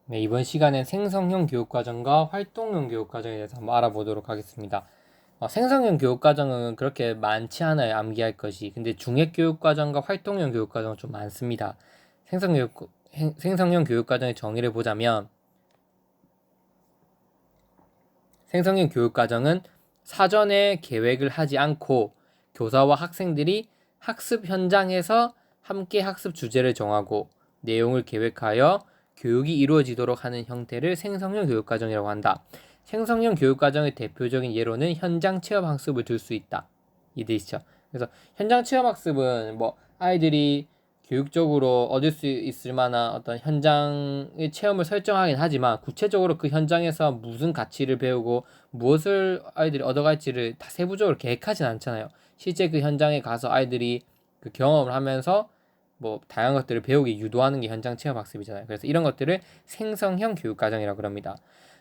네, 이번 시간엔 생성형 교육과정과 활동형 교육과정에 대해서 한번 알아보도록 하겠습니다. 생성형 교육과정은 그렇게 많지 않아요, 암기할 것이. 근데 중액교육과정과 활동형 교육과정은 좀 많습니다. 생성형 교육과정의 정의를 보자면, 생성형 교육과정은 사전에 계획을 하지 않고 교사와 학생들이 학습 현장에서 함께 학습 주제를 정하고 내용을 계획하여 교육이 이루어지도록 하는 형태를 생성형 교육과정이라고 한다. 생성형 교육과정의 대표적인 예로는 현장 체험 학습을 들 수 있다. 이해되시죠? 그래서 현장 체험 학습은 뭐 아이들이 교육적으로 얻을 수 있을 만한 어떤 현장의 체험을 설정하긴 하지만 구체적으로 그 현장에서 무슨 가치를 배우고 무엇을 아이들이 얻어갈지를 다 세부적으로 계획하진 않잖아요. 실제 그 현장에 가서 아이들이 그 경험을 하면서 뭐 다양한 것들을 배우게 유도하는 게 현장 체험 학습이잖아요. 그래서 이런 것들을 생성형 교육 과정이라고 합니다.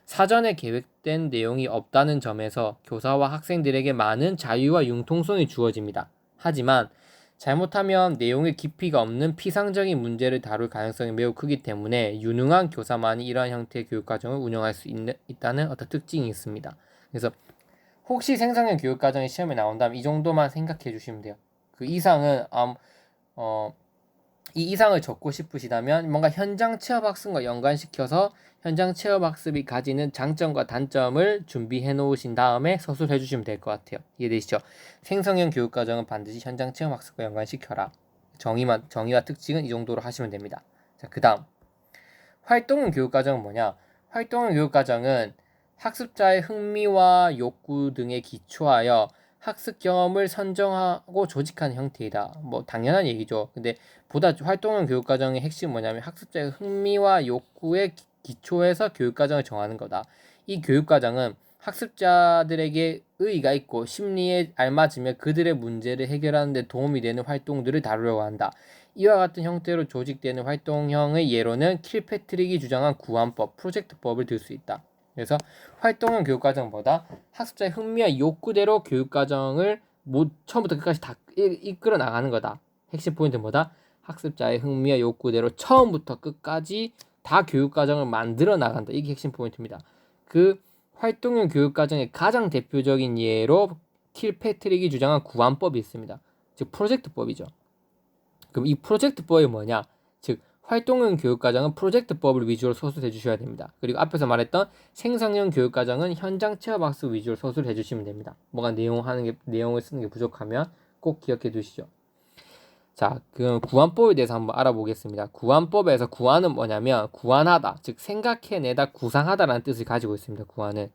사전에 계획된 내용이 없다는 점에서 교사와 학생들에게 많은 자유와 융통성이 주어집니다. 하지만 잘못하면 내용의 깊이가 없는 피상적인 문제를 다룰 가능성이 매우 크기 때문에 유능한 교사만이 이러한 형태의 교육 과정을 운영할 수 있다는 어떤 특징이 있습니다. 그래서 혹시 생성형 교육 과정이 시험에 나온다면 이 정도만 생각해 주시면 돼요. 그 이상은 어, 이 이상을 적고 싶으시다면 뭔가 현장 체험 학습과 연관시켜서 현장 체험 학습이 가지는 장점과 단점을 준비해 놓으신 다음에 서술해 주시면 될 것 같아요. 이해되시죠? 생성형 교육 과정은 반드시 현장 체험 학습과 연관시켜라. 정의와 특징은 이 정도로 하시면 됩니다. 자, 그다음 활동형 교육 과정은 뭐냐? 활동형 교육 과정은 학습자의 흥미와 욕구 등에 기초하여 학습 경험을 선정하고 조직하는 형태이다. 뭐 당연한 얘기죠. 근데 보다 활동형 교육 과정의 핵심은 뭐냐면 학습자의 흥미와 욕구에 기초해서 교육 과정을 정하는 거다. 이 교육 과정은 학습자들에게 의의가 있고 심리에 알맞으며 그들의 문제를 해결하는 데 도움이 되는 활동들을 다루려고 한다. 이와 같은 형태로 조직되는 활동형의 예로는 킬패트릭이 주장한 구안법, 프로젝트법을 들 수 있다. 그래서 활동형 교육과정보다 학습자의 흥미와 욕구대로 교육과정을 처음부터 끝까지 다 이끌어 나가는 거다. 핵심 포인트는 뭐다? 학습자의 흥미와 욕구대로 처음부터 끝까지 다 교육과정을 만들어 나간다. 이게 핵심 포인트입니다. 그 활동형 교육과정의 가장 대표적인 예로 킬패트릭이 주장한 구안법이 있습니다. 즉 프로젝트법이죠. 그럼 이 프로젝트법이 뭐냐? 즉 활동형 교육과정은 프로젝트법을 위주로 서술해 주셔야 됩니다. 그리고 앞에서 말했던 생성형 교육과정은 현장 체험학습 위주로 서술해 주시면 됩니다. 뭐가 내용을 쓰는 게 부족하면 꼭 기억해 두시죠. 자, 그럼 구안법에 대해서 한번 알아보겠습니다. 구안법에서 구안은 뭐냐면 구안하다, 즉 생각해내다, 구상하다라는 뜻을 가지고 있습니다. 구안은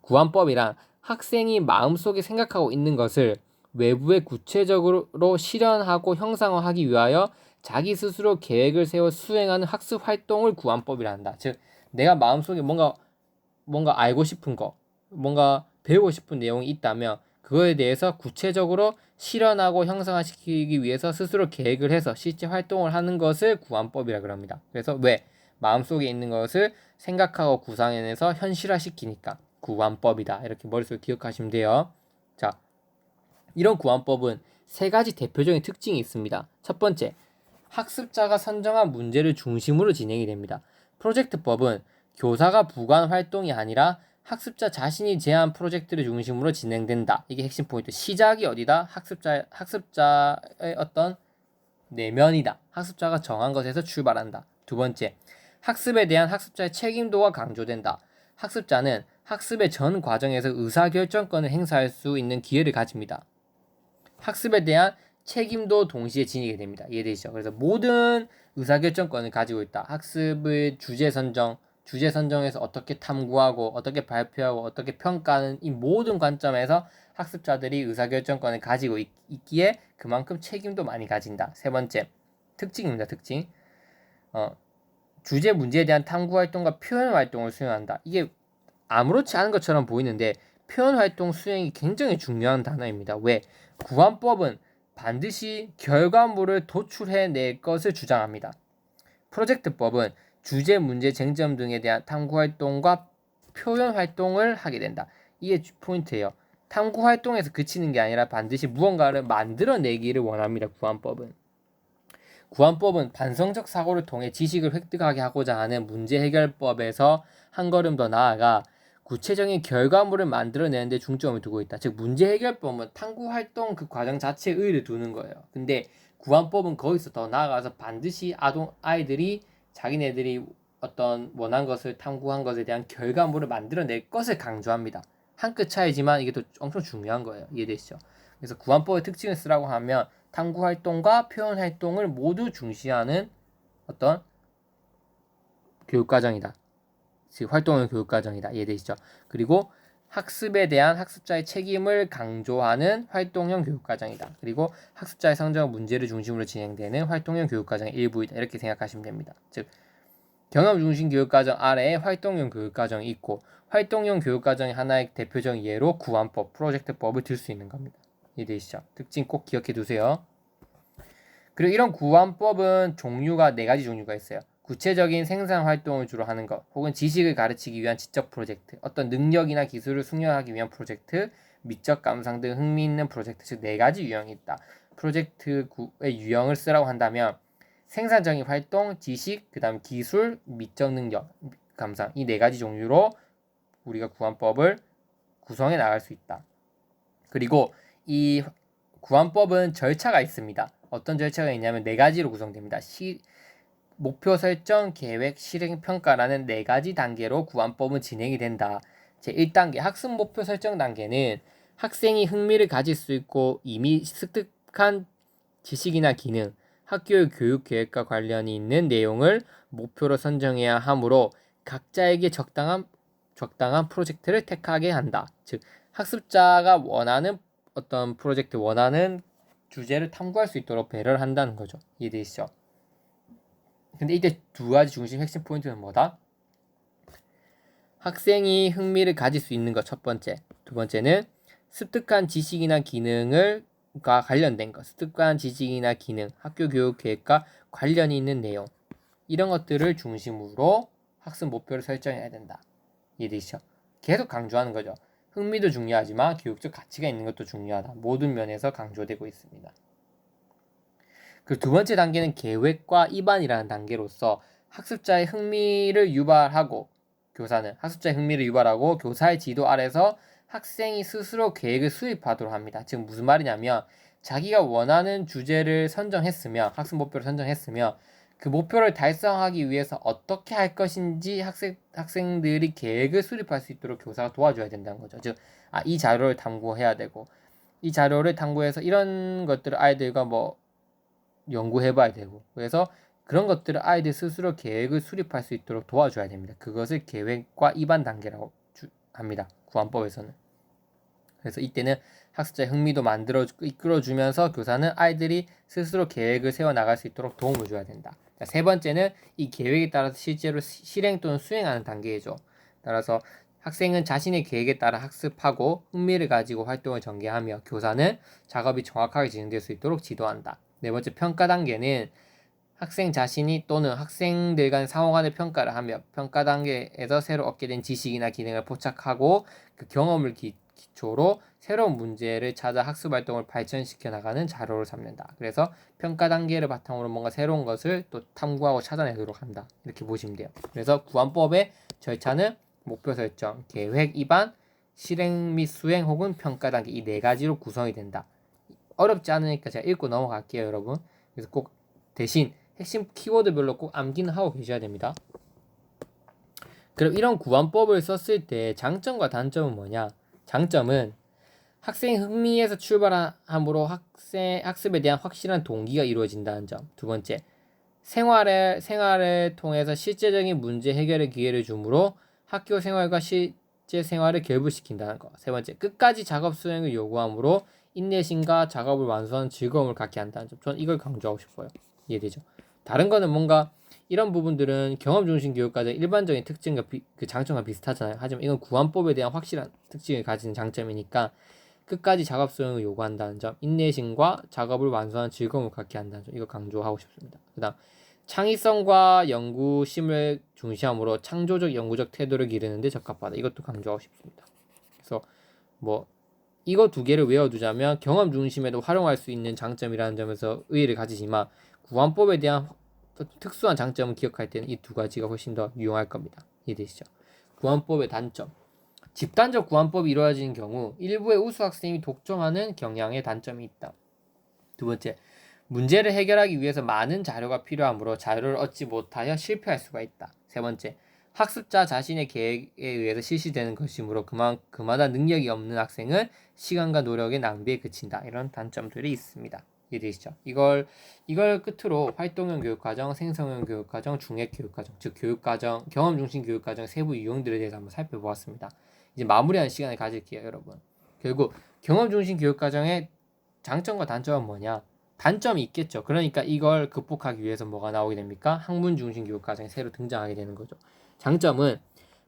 구안법이란 학생이 마음속에 생각하고 있는 것을 외부에 구체적으로 실현하고 형상화하기 위하여 자기 스스로 계획을 세워 수행하는 학습 활동을 구안법이라 한다. 즉, 내가 마음속에 뭔가 알고 싶은 거, 뭔가 배우고 싶은 내용이 있다면 그거에 대해서 구체적으로 실현하고 형상화시키기 위해서 스스로 계획을 해서 실제 활동을 하는 것을 구안법이라고 합니다. 그래서 왜? 마음속에 있는 것을 생각하고 구상해내서 현실화시키니까 구안법이다. 이렇게 머릿속에 기억하시면 돼요. 자, 이런 구안법은 세 가지 대표적인 특징이 있습니다. 첫 번째, 학습자가 선정한 문제를 중심으로 진행이 됩니다. 프로젝트법은 교사가 부과한 활동이 아니라 학습자 자신이 제한 프로젝트를 중심으로 진행된다. 이게 핵심 포인트. 시작이 어디다? 학습자의 어떤 내면이다. 학습자가 정한 것에서 출발한다. 두 번째, 학습에 대한 학습자의 책임도가 강조된다. 학습자는 학습의 전 과정에서 의사결정권을 행사할 수 있는 기회를 가집니다. 학습에 대한 책임도 동시에 지니게 됩니다. 이해되시죠? 그래서 모든 의사결정권을 가지고 있다. 학습의 주제 선정에서 어떻게 탐구하고 어떻게 발표하고 어떻게 평가하는 이 모든 관점에서 학습자들이 의사결정권을 가지고 있기에 그만큼 책임도 많이 가진다. 세 번째, 특징입니다. 특징. 주제 문제에 대한 탐구 활동과 표현 활동을 수행한다. 이게 아무렇지 않은 것처럼 보이는데 표현 활동 수행이 굉장히 중요한 단어입니다. 왜? 구안법은 반드시 결과물을 도출해낼 것을 주장합니다. 프로젝트법은 주제, 문제, 쟁점 등에 대한 탐구 활동과 표현 활동을 하게 된다. 이게 포인트예요. 탐구 활동에서 그치는 게 아니라 반드시 무언가를 만들어내기를 원합니다. 구안법은. 구안법은 반성적 사고를 통해 지식을 획득하게 하고자 하는 문제 해결법에서 한 걸음 더 나아가 구체적인 결과물을 만들어내는 데 중점을 두고 있다. 즉 문제 해결법은 탐구 활동 그 과정 자체에 의의를 두는 거예요. 근데 구안법은 거기서 더 나아가서 반드시 아이들이 자기네들이 어떤 원한 것을 탐구한 것에 대한 결과물을 만들어낼 것을 강조합니다. 한 끗 차이지만 이게 또 엄청 중요한 거예요. 이해되시죠? 그래서 구안법의 특징을 쓰라고 하면 탐구 활동과 표현 활동을 모두 중시하는 어떤 교육과정이다. 즉 활동형 교육과정이다. 이해되시죠? 그리고 학습에 대한 학습자의 책임을 강조하는 활동형 교육과정이다. 그리고 학습자의 성적 문제를 중심으로 진행되는 활동형 교육과정의 일부이다. 이렇게 생각하시면 됩니다. 즉 경험 중심 교육과정 아래에 활동형 교육과정이 있고 활동형 교육과정의 하나의 대표적인 예로 구안법, 프로젝트법을 들 수 있는 겁니다. 이해되시죠? 특징 꼭 기억해 두세요. 그리고 이런 구안법은 종류가 4가지 종류가 있어요. 구체적인 생산 활동을 주로 하는 것, 혹은 지식을 가르치기 위한 지적 프로젝트, 어떤 능력이나 기술을 숙련하기 위한 프로젝트, 미적 감상 등 흥미있는 프로젝트, 즉 4가지 유형이 있다. 프로젝트의 유형을 쓰라고 한다면 생산적인 활동, 지식, 그 다음 기술, 미적 능력, 감상 이 4가지 종류로 우리가 구안법을 구성해 나갈 수 있다. 그리고 이 구안법은 절차가 있습니다. 어떤 절차가 있냐면 4가지로 구성됩니다. 목표 설정, 계획, 실행, 평가라는 4가지 단계로 구안법은 진행이 된다. 제1단계 학습 목표 설정 단계는 학생이 흥미를 가질 수 있고 이미 습득한 지식이나 기능, 학교의 교육 계획과 관련이 있는 내용을 목표로 선정해야 하므로 각자에게 적당한 프로젝트를 택하게 한다. 즉 학습자가 원하는 어떤 프로젝트, 원하는 주제를 탐구할 수 있도록 배려를 한다는 거죠. 이해되시죠? 근데 이때 2가지 중심 핵심 포인트는 뭐다? 학생이 흥미를 가질 수 있는 것 첫 번째. 두 번째는 습득한 지식이나 기능과 관련된 것. 습득한 지식이나 기능, 학교 교육 계획과 관련이 있는 내용. 이런 것들을 중심으로 학습 목표를 설정해야 된다. 이해되시죠? 계속 강조하는 거죠. 흥미도 중요하지만 교육적 가치가 있는 것도 중요하다. 모든 면에서 강조되고 있습니다. 그 2번째 단계는 계획과 입안이라는 단계로서 학습자의 흥미를 유발하고 교사의 지도 아래서 학생이 스스로 계획을 수립하도록 합니다. 지금 무슨 말이냐면 자기가 원하는 주제를 선정했으며 학습 목표를 선정했으며 그 목표를 달성하기 위해서 어떻게 할 것인지 학생들이 계획을 수립할 수 있도록 교사가 도와줘야 된다는 거죠. 즉, 이 자료를 탐구해야 되고 이 자료를 탐구해서 이런 것들을 아이들과 연구해봐야 되고 그래서 그런 것들을 아이들 스스로 계획을 수립할 수 있도록 도와줘야 됩니다. 그것을 계획과 입안 단계라고 합니다. 구안법에서는. 그래서 이때는 학습자의 흥미도 이끌어주면서 교사는 아이들이 스스로 계획을 세워나갈 수 있도록 도움을 줘야 된다. 자, 3번째는 이 계획에 따라서 실제로 실행 또는 수행하는 단계이죠. 따라서 학생은 자신의 계획에 따라 학습하고 흥미를 가지고 활동을 전개하며 교사는 작업이 정확하게 진행될 수 있도록 지도한다. 4번째 평가 단계는 학생 자신이 또는 학생들 간 상호 간의 평가를 하며 평가 단계에서 새로 얻게 된 지식이나 기능을 포착하고 그 경험을 기초로 새로운 문제를 찾아 학습 활동을 발전시켜 나가는 자료를 삼는다. 그래서 평가 단계를 바탕으로 뭔가 새로운 것을 또 탐구하고 찾아내도록 한다. 이렇게 보시면 돼요. 그래서 구안법의 절차는 목표 설정, 계획 입안, 실행 및 수행 혹은 평가 단계 이 4가지로 구성이 된다. 어렵지 않으니까 제가 읽고 넘어갈게요, 여러분. 그래서 꼭 대신 핵심 키워드별로 꼭 암기는 하고 계셔야 됩니다. 그럼 이런 구안법을 썼을 때 장점과 단점은 뭐냐? 장점은 학생 흥미에서 출발함으로 학습에 대한 확실한 동기가 이루어진다는 점. 2번째, 생활을 통해서 실제적인 문제 해결의 기회를 주므로 학교 생활과 실제 생활을 결부시킨다는 거. 3번째, 끝까지 작업 수행을 요구하므로 인내심과 작업을 완수하는 즐거움을 갖게 한다는 점. 저는 이걸 강조하고 싶어요. 이해되죠? 다른 거는 뭔가 이런 부분들은 경험 중심 교육과정의 일반적인 특징과 그 장점과 비슷하잖아요. 하지만 이건 구안법에 대한 확실한 특징을 가진 장점이니까 끝까지 작업 수행을 요구한다는 점, 인내심과 작업을 완수하는 즐거움을 갖게 한다는 점, 이거 강조하고 싶습니다. 그 다음 창의성과 연구심을 중시하므로 창조적 연구적 태도를 기르는 데 적합하다. 이것도 강조하고 싶습니다. 그래서 이거 2개를 외워두자면 경험 중심에도 활용할 수 있는 장점이라는 점에서 의의를 가지지만 구환법에 대한 특수한 장점을 기억할 때는 이 두 가지가 훨씬 더 유용할 겁니다. 이해되시죠? 구환법의 단점. 집단적 구환법이 이루어지는 경우 일부의 우수 학생이 독점하는 경향의 단점이 있다. 두 번째, 문제를 해결하기 위해서 많은 자료가 필요하므로 자료를 얻지 못하여 실패할 수가 있다. 세 번째, 학습자 자신의 계획에 의해서 실시되는 것이므로 그마다 능력이 없는 학생은 시간과 노력의 낭비에 그친다. 이런 단점들이 있습니다. 이해되시죠? 이걸 끝으로 활동형 교육과정, 생성형 교육과정, 중액 교육과정, 즉 교육과정, 경험 중심 교육과정 세부 유형들에 대해서 한번 살펴보았습니다. 이제 마무리하는 시간을 가질게요, 여러분. 결국 경험 중심 교육과정의 장점과 단점은 뭐냐? 단점이 있겠죠. 그러니까 이걸 극복하기 위해서 뭐가 나오게 됩니까? 학문 중심 교육과정이 새로 등장하게 되는 거죠. 장점은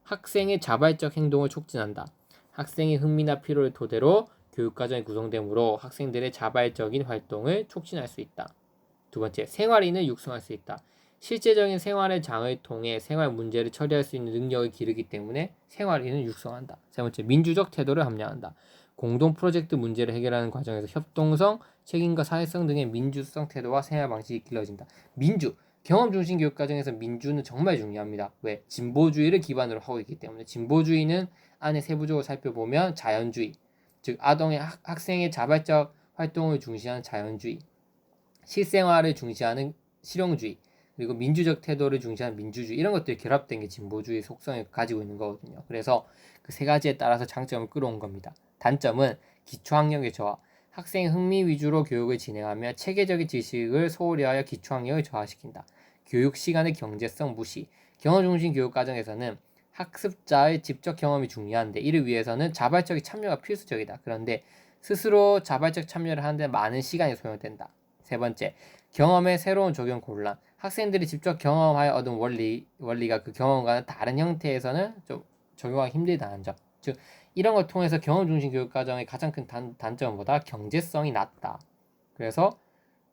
학생의 자발적 행동을 촉진한다. 학생의 흥미나 필요를 토대로 교육과정이 구성되므로 학생들의 자발적인 활동을 촉진할 수 있다. 두 번째, 생활인을 육성할 수 있다. 실제적인 생활의 장을 통해 생활 문제를 처리할 수 있는 능력을 기르기 때문에 생활인을 육성한다. 세 번째, 민주적 태도를 함양한다. 공동 프로젝트 문제를 해결하는 과정에서 협동성, 책임과 사회성 등의 민주성 태도와 생활 방식이 길러진다. 민주, 경험 중심 교육 과정에서 민주는 정말 중요합니다. 왜? 진보주의를 기반으로 하고 있기 때문에. 진보주의는 안에 세부적으로 살펴보면 자연주의, 즉 아동의 학생의 자발적 활동을 중시하는 자연주의, 실생활을 중시하는 실용주의, 그리고 민주적 태도를 중시하는 민주주의, 이런 것들이 결합된 게 진보주의 속성을 가지고 있는 거거든요. 그래서 그 세 가지에 따라서 장점을 끌어온 겁니다. 단점은 기초학력의 저하. 학생의 흥미 위주로 교육을 진행하며 체계적인 지식을 소홀히 하여 기초학력을 저하시킨다. 교육 시간의 경제성 무시. 경험 중심 교육 과정에서는 학습자의 직접 경험이 중요한데 이를 위해서는 자발적인 참여가 필수적이다. 그런데 스스로 자발적 참여를 하는데 많은 시간이 소요된다. 세 번째, 경험의 새로운 적용 곤란. 학생들이 직접 경험하여 얻은 원리가 그 경험과는 다른 형태에서는 좀 적용하기 힘들다는 점. 즉, 이런 걸 통해서 경험 중심 교육 과정의 가장 큰 단점보다 경제성이 낮다. 그래서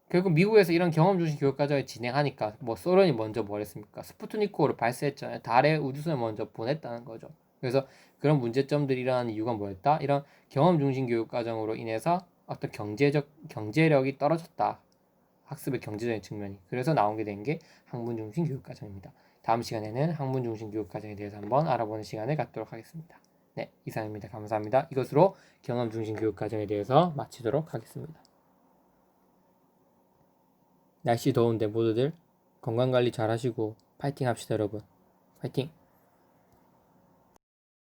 결국 미국에서 이런 경험 중심 교육 과정을 진행하니까 뭐 소련이 먼저 뭘 했습니까? 스푸트니크호를 발사했잖아요. 달에 우주선을 먼저 보냈다는 거죠. 그래서 그런 문제점들이 일어나는 이유가 뭐였다? 이런 경험 중심 교육 과정으로 인해서 어떤 경제력이 떨어졌다. 학습의 경제적인 측면이. 그래서 나오게 된 게 학문 중심 교육 과정입니다. 다음 시간에는 학문 중심 교육 과정에 대해서 한번 알아보는 시간을 갖도록 하겠습니다. 네, 이상입니다. 감사합니다. 이것으로 경험 중심 교육 과정에 대해서 마치도록 하겠습니다. 날씨 더운데 모두들 건강관리 잘 하시고 파이팅 합시다, 여러분. 파이팅!